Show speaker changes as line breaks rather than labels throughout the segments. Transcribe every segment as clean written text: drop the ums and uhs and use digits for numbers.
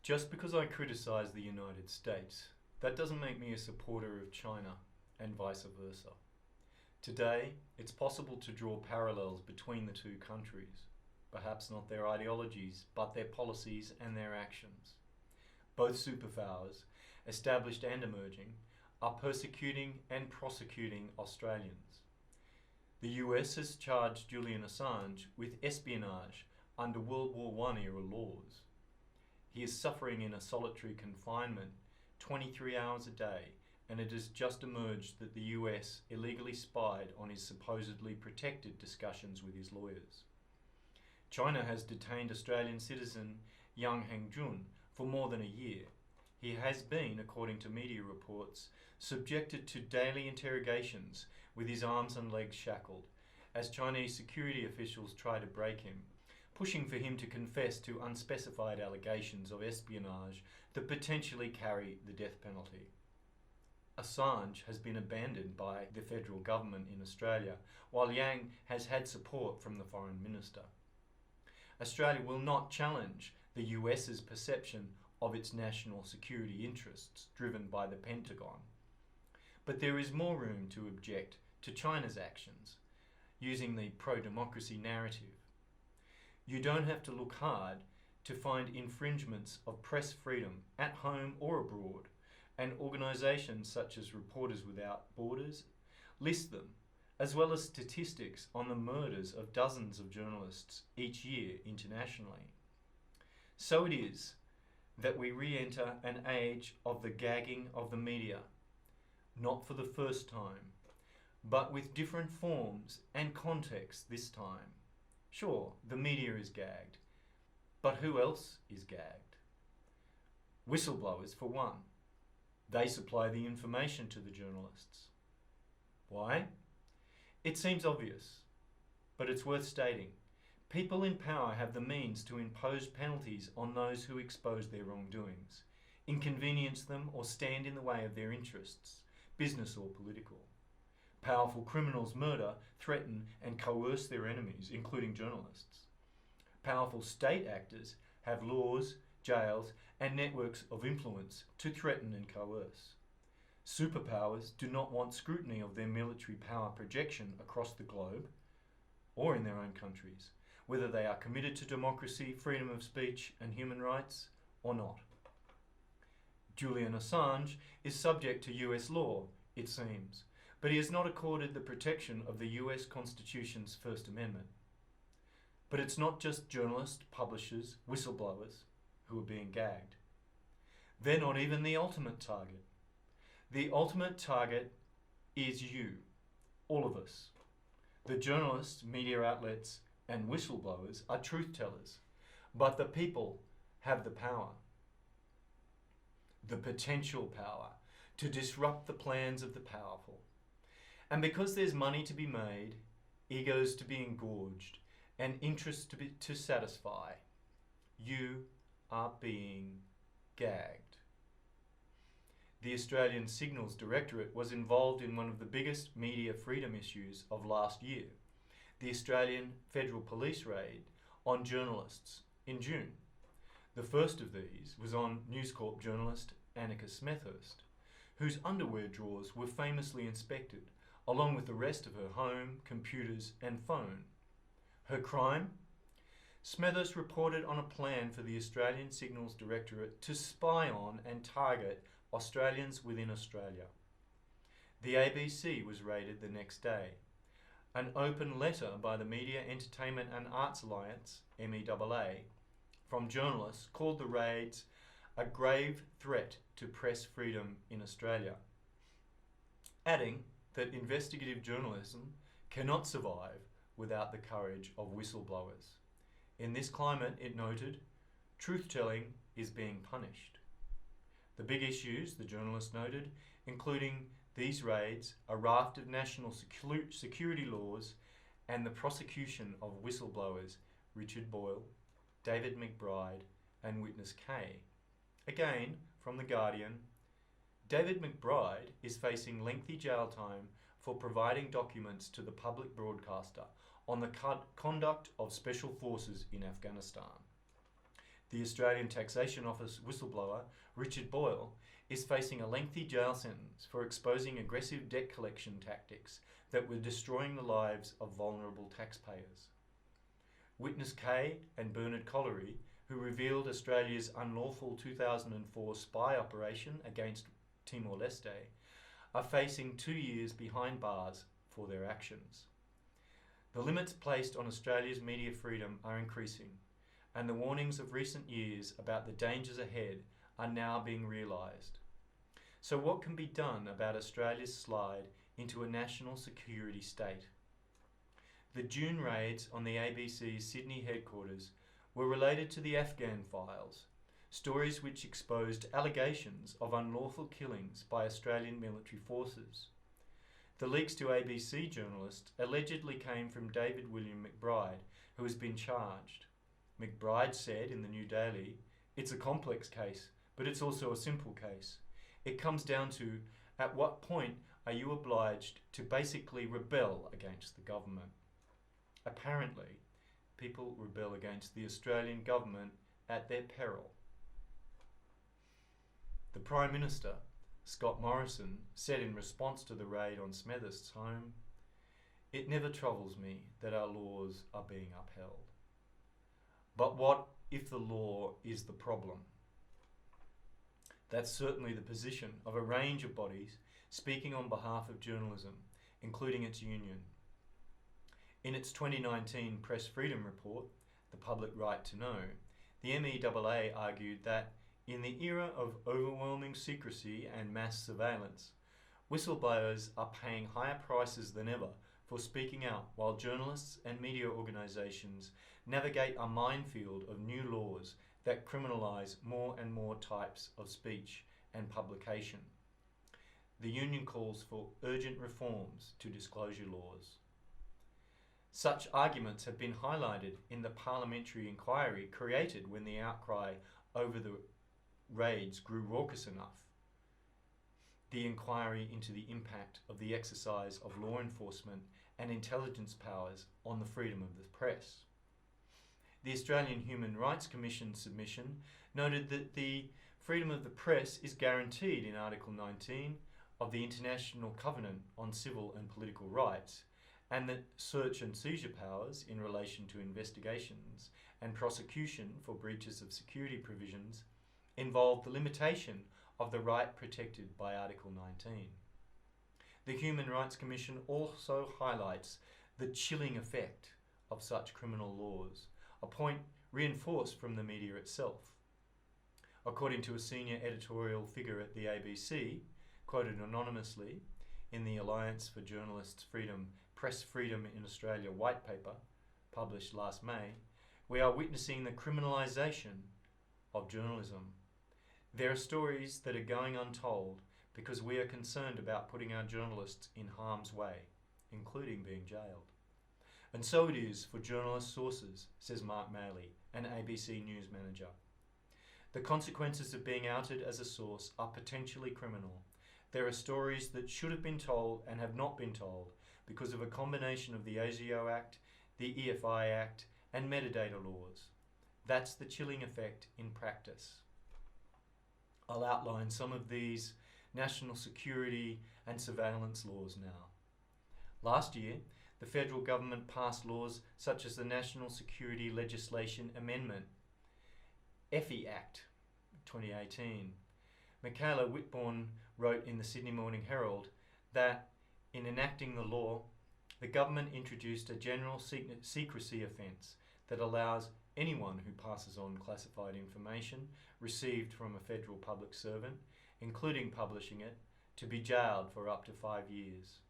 Just because I criticise the United States, that doesn't make me a supporter of China, and vice versa. Today, it's possible to draw parallels between the two countries, perhaps not their ideologies, but their policies and their actions. Both superpowers, established and emerging, are persecuting and prosecuting Australians. The US has charged Julian Assange with espionage under World War I era laws. He is suffering in a solitary confinement 23 hours a day, and it has just emerged that the US illegally spied on his supposedly protected discussions with his lawyers. China has detained Australian citizen Yang Hengjun for more than a year. He has been, according to media reports, subjected to daily interrogations with his arms and legs shackled, as Chinese security officials try to break him, pushing for him to confess to unspecified allegations of espionage that potentially carry the death penalty. Assange has been abandoned by the federal government in Australia, while Yang has had support from the Foreign Minister. Australia will not challenge the US's perception of its national security interests driven by the Pentagon. But there is more room to object to China's actions, using the pro-democracy narrative. You don't have to look hard to find infringements of press freedom at home or abroad, and organisations such as Reporters Without Borders list them, as well as statistics on the murders of dozens of journalists each year internationally. So it is that we re-enter an age of the gagging of the media, not for the first time, but with different forms and contexts this time. Sure, the media is gagged, but who else is gagged? Whistleblowers, for one. They supply the information to the journalists. Why? It seems obvious, but it's worth stating. People in power have the means to impose penalties on those who expose their wrongdoings, inconvenience them, or stand in the way of their interests, business or political. Powerful criminals murder, threaten, and coerce their enemies, including journalists. Powerful state actors have laws, jails, and networks of influence to threaten and coerce. Superpowers do not want scrutiny of their military power projection across the globe, or in their own countries, whether they are committed to democracy, freedom of speech, and human rights, or not. Julian Assange is subject to US law, it seems, but he is not accorded the protection of the US Constitution's First Amendment. But it's not just journalists, publishers, whistleblowers who are being gagged. They're not even the ultimate target. The ultimate target is you, all of us. The journalists, media outlets, and whistleblowers are truth tellers, but the people have the power, the potential power, to disrupt the plans of the powerful. And because there's money to be made, egos to be engorged, and interests to satisfy, you are being gagged. The Australian Signals Directorate was involved in one of the biggest media freedom issues of last year, the Australian Federal Police raid on journalists in June. The first of these was on News Corp journalist Annika Smethurst, whose underwear drawers were famously inspected, along with the rest of her home, computers, and phone. Her crime? Smethurst reported on a plan for the Australian Signals Directorate to spy on and target Australians within Australia. The ABC was raided the next day. An open letter by the Media, Entertainment and Arts Alliance, MEAA, from journalists called the raids a grave threat to press freedom in Australia, adding that investigative journalism cannot survive without the courage of whistleblowers. In this climate, it noted, truth-telling is being punished. The big issues, the journalist noted, including these raids, a raft of national security laws, and the prosecution of whistleblowers Richard Boyle, David McBride, and Witness K. Again, from The Guardian, David McBride is facing lengthy jail time for providing documents to the public broadcaster on the conduct of special forces in Afghanistan. The Australian Taxation Office whistleblower, Richard Boyle, is facing a lengthy jail sentence for exposing aggressive debt collection tactics that were destroying the lives of vulnerable taxpayers. Witness K and Bernard Collery, who revealed Australia's unlawful 2004 spy operation against Timor-Leste, are facing 2 years behind bars for their actions. The limits placed on Australia's media freedom are increasing, and the warnings of recent years about the dangers ahead are now being realised. So what can be done about Australia's slide into a national security state? The June raids on the ABC's Sydney headquarters were related to the Afghan files, stories which exposed allegations of unlawful killings by Australian military forces. The leaks to ABC journalists allegedly came from David William McBride, who has been charged. McBride said in the New Daily, "It's a complex case, but it's also a simple case. It comes down to, at what point are you obliged to basically rebel against the government?" Apparently, people rebel against the Australian government at their peril. The Prime Minister, Scott Morrison, said in response to the raid on Smethurst's home, "It never troubles me that our laws are being upheld. But what if the law is the problem?" That's certainly the position of a range of bodies speaking on behalf of journalism, including its union. In its 2019 Press Freedom Report, The Public Right to Know, the MEAA argued that in the era of overwhelming secrecy and mass surveillance, whistleblowers are paying higher prices than ever for speaking out while journalists and media organisations navigate a minefield of new laws that criminalise more and more types of speech and publication. The union calls for urgent reforms to disclosure laws. Such arguments have been highlighted in the parliamentary inquiry created when the outcry over the raids grew raucous enough. The inquiry into the impact of the exercise of law enforcement and intelligence powers on the freedom of the press. The Australian Human Rights Commission submission noted that the freedom of the press is guaranteed in Article 19 of the International Covenant on Civil and Political Rights, and that search and seizure powers in relation to investigations and prosecution for breaches of security provisions involve the limitation of the right protected by Article 19. The Human Rights Commission also highlights the chilling effect of such criminal laws, a point reinforced from the media itself. According to a senior editorial figure at the ABC, quoted anonymously in the Alliance for Journalists' Freedom, Press Freedom in Australia white paper, published last May, we are witnessing the criminalisation of journalism. There are stories that are going untold because we are concerned about putting our journalists in harm's way, including being jailed. And so it is for journalist sources, says Mark Maley, an ABC News manager. The consequences of being outed as a source are potentially criminal. There are stories that should have been told and have not been told because of a combination of the ASIO Act, the EFI Act, and metadata laws. That's the chilling effect in practice. I'll outline some of these national security and surveillance laws now. Last year, the federal government passed laws such as the National Security Legislation Amendment, EFI Act 2018. Michaela Whitbourne wrote in the Sydney Morning Herald that in enacting the law, the government introduced a general secrecy offence that allows anyone who passes on classified information received from a federal public servant, including publishing it, to be jailed for up to 5 years.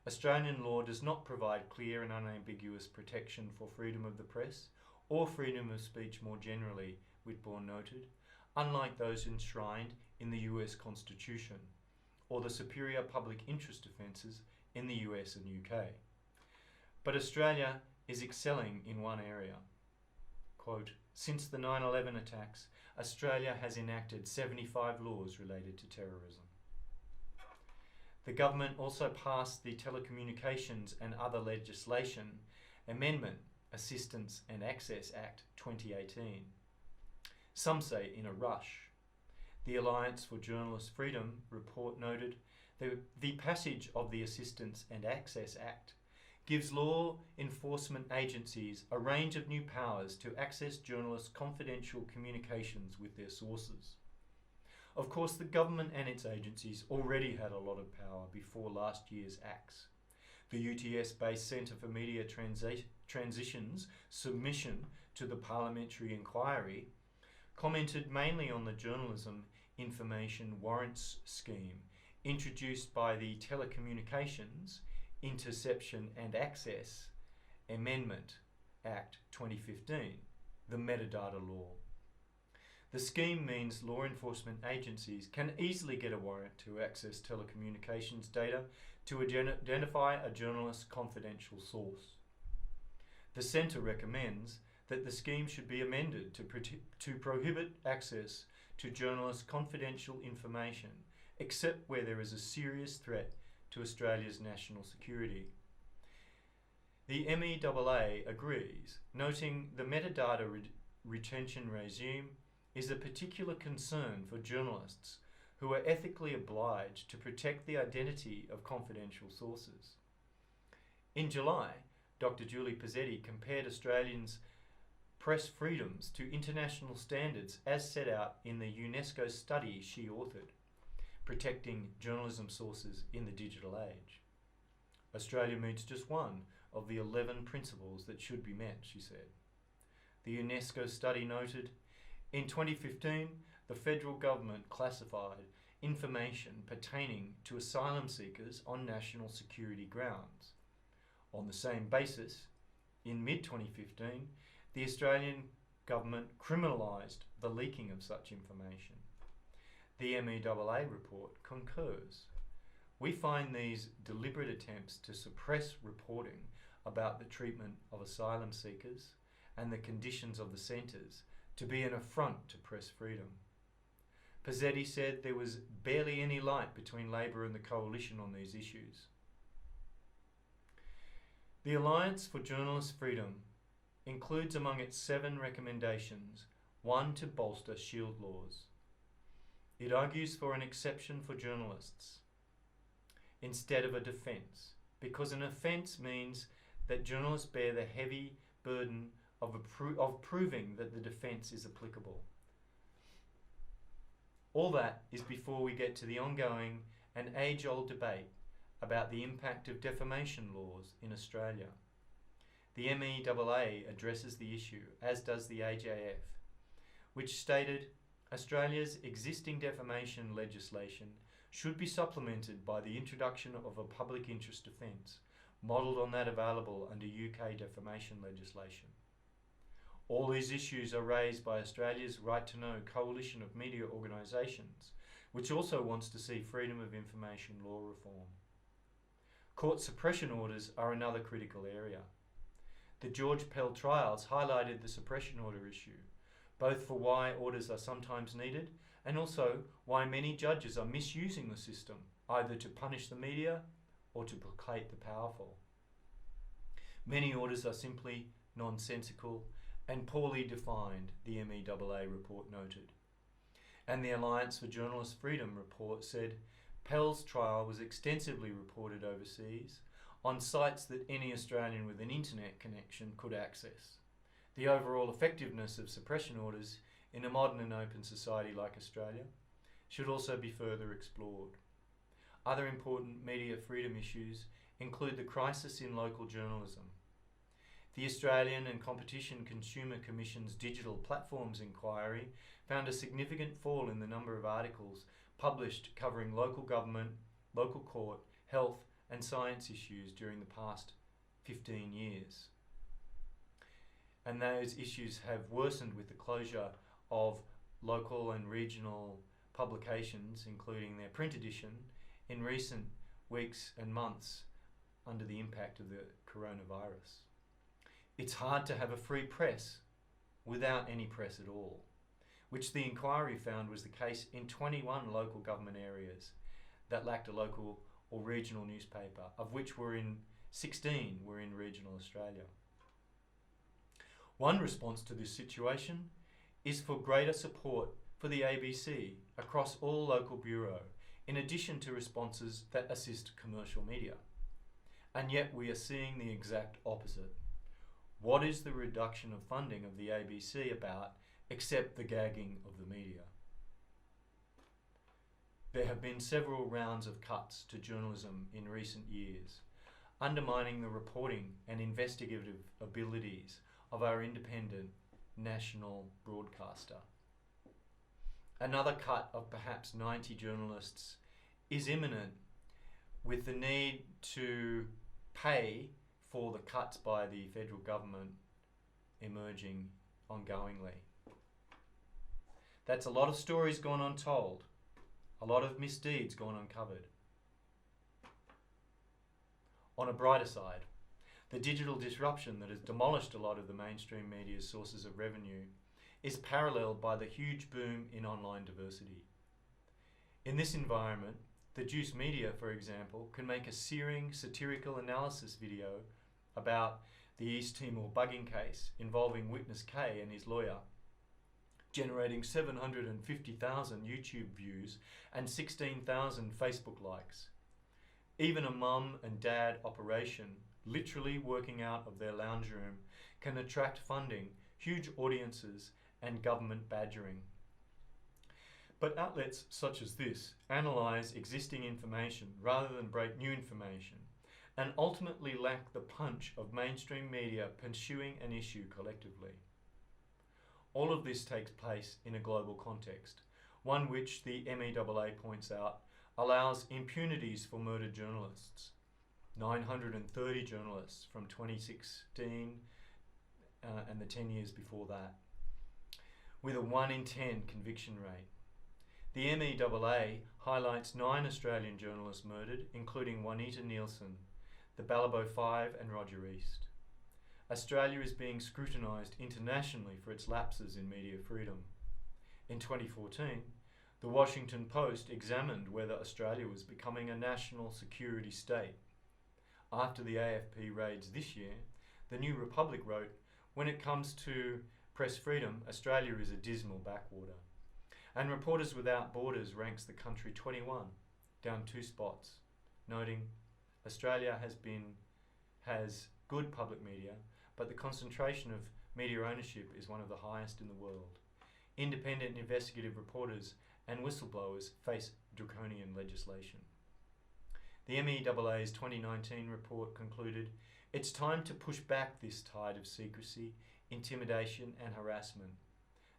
Australian law does not provide clear and unambiguous protection for freedom of the press or freedom of speech more generally, Whitbourne noted, unlike those enshrined in the US Constitution or the superior public interest offences in the US and UK. But Australia is excelling in one area. Quote, since the 9/11 attacks, Australia has enacted 75 laws related to terrorism. The government also passed the Telecommunications and Other Legislation Amendment, Assistance and Access Act 2018. some say in a rush. The Alliance for Journalist Freedom report noted the passage of the Assistance and Access Act gives law enforcement agencies a range of new powers to access journalists' confidential communications with their sources. Of course, the government and its agencies already had a lot of power before last year's acts. The UTS-based Centre for Media Transition's submission to the parliamentary inquiry commented mainly on the Journalism Information Warrants Scheme introduced by the Telecommunications, Interception and Access Amendment Act 2015, the metadata law. The scheme means law enforcement agencies can easily get a warrant to access telecommunications data to identify a journalist's confidential source. The Centre recommends that the scheme should be amended to prohibit access to journalists' confidential information except where there is a serious threat to Australia's national security. The MEAA agrees, noting the metadata retention regime is a particular concern for journalists who are ethically obliged to protect the identity of confidential sources. In July, Dr. Julie Pizzetti compared Australians' press freedoms to international standards as set out in the UNESCO study she authored, Protecting Journalism Sources in the Digital Age. Australia meets just one of the 11 principles that should be met, she said. The UNESCO study noted, in 2015, the federal government classified information pertaining to asylum seekers on national security grounds. On the same basis, in mid-2015, the Australian government criminalised the leaking of such information. The MEAA report concurs. We find these deliberate attempts to suppress reporting about the treatment of asylum seekers and the conditions of the centres to be an affront to press freedom. Pizzetti said there was barely any light between Labor and the Coalition on these issues. The Alliance for Journalist Freedom includes among its 7 recommendations one to bolster shield laws. It argues for an exception for journalists instead of a defence, because an offence means that journalists bear the heavy burden of proving that the defence is applicable. All that is before we get to the ongoing and age-old debate about the impact of defamation laws in Australia. The MEAA addresses the issue, as does the AJF, which stated Australia's existing defamation legislation should be supplemented by the introduction of a public interest defence, modelled on that available under UK defamation legislation. All these issues are raised by Australia's Right to Know coalition of media organisations, which also wants to see freedom of information law reform. Court suppression orders are another critical area. The George Pell trials highlighted the suppression order issue, both for why orders are sometimes needed and also why many judges are misusing the system, either to punish the media or to placate the powerful. Many orders are simply nonsensical and poorly defined, the MEAA report noted. And the Alliance for Journalist Freedom report said Pell's trial was extensively reported overseas on sites that any Australian with an internet connection could access. The overall effectiveness of suppression orders in a modern and open society like Australia should also be further explored. Other important media freedom issues include the crisis in local journalism. The Australian and Competition Consumer Commission's Digital Platforms Inquiry found a significant fall in the number of articles published covering local government, local court, health and science issues during the past 15 years. And those issues have worsened with the closure of local and regional publications, including their print edition, in recent weeks and months under the impact of the coronavirus. It's hard to have a free press without any press at all, which the inquiry found was the case in 21 local government areas that lacked a local or regional newspaper, of which 16 were in regional Australia. One response to this situation is for greater support for the ABC across all local bureau, in addition to responses that assist commercial media. And yet we are seeing the exact opposite. What is the reduction of funding of the ABC about except the gagging of the media? There have been several rounds of cuts to journalism in recent years, undermining the reporting and investigative abilities of our independent national broadcaster. Another cut of perhaps 90 journalists is imminent, with the need to pay for the cuts by the federal government emerging ongoingly. That's a lot of stories gone untold, a lot of misdeeds gone uncovered. On a brighter side, the digital disruption that has demolished a lot of the mainstream media's sources of revenue is paralleled by the huge boom in online diversity. In this environment, the Juice Media, for example, can make a searing satirical analysis video about the East Timor bugging case involving witness K and his lawyer, generating 750,000 YouTube views and 16,000 Facebook likes. Even a mum and dad operation, literally working out of their lounge room, can attract funding, huge audiences, and government badgering. But outlets such as this analyse existing information rather than break new information, and ultimately lack the punch of mainstream media pursuing an issue collectively. All of this takes place in a global context, one which the MEAA points out allows impunities for murdered journalists. 930 journalists from 2016 and the 10 years before that, with a 1 in 10 conviction rate. The MEAA highlights 9 Australian journalists murdered, including Juanita Nielsen, the Ballabo Five and Roger East. Australia is being scrutinised internationally for its lapses in media freedom. In 2014, the Washington Post examined whether Australia was becoming a national security state. After the AFP raids this year, the New Republic wrote, "When it comes to press freedom, Australia is a dismal backwater." And Reporters Without Borders ranks the country 21, down 2 spots, noting Australia has good public media, but the concentration of media ownership is one of the highest in the world. Independent investigative reporters and whistleblowers face draconian legislation. The MEAA's 2019 report concluded, "It's time to push back this tide of secrecy, intimidation and harassment,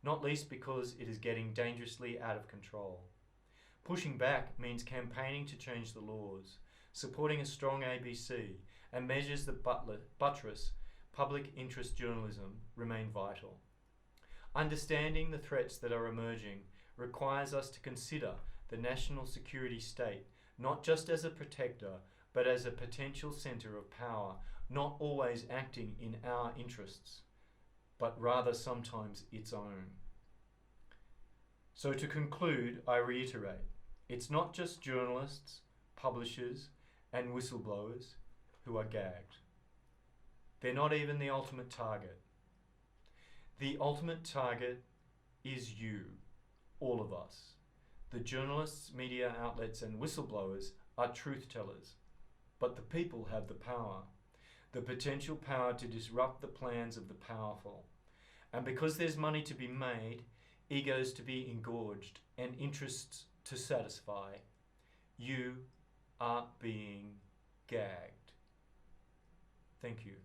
not least because it is getting dangerously out of control. Pushing back means campaigning to change the laws, supporting a strong ABC, and measures that buttress public interest journalism remain vital. Understanding the threats that are emerging requires us to consider the national security state not just as a protector, but as a potential centre of power, not always acting in our interests, but rather sometimes its own." So to conclude, I reiterate, it's not just journalists, publishers, and whistleblowers who are gagged. They're not even the ultimate target. The ultimate target is you, all of us. The journalists, media outlets, and whistleblowers are truth tellers, but the people have the power, the potential power to disrupt the plans of the powerful. And because there's money to be made, egos to be engorged, and interests to satisfy, you are being gagged. Thank you.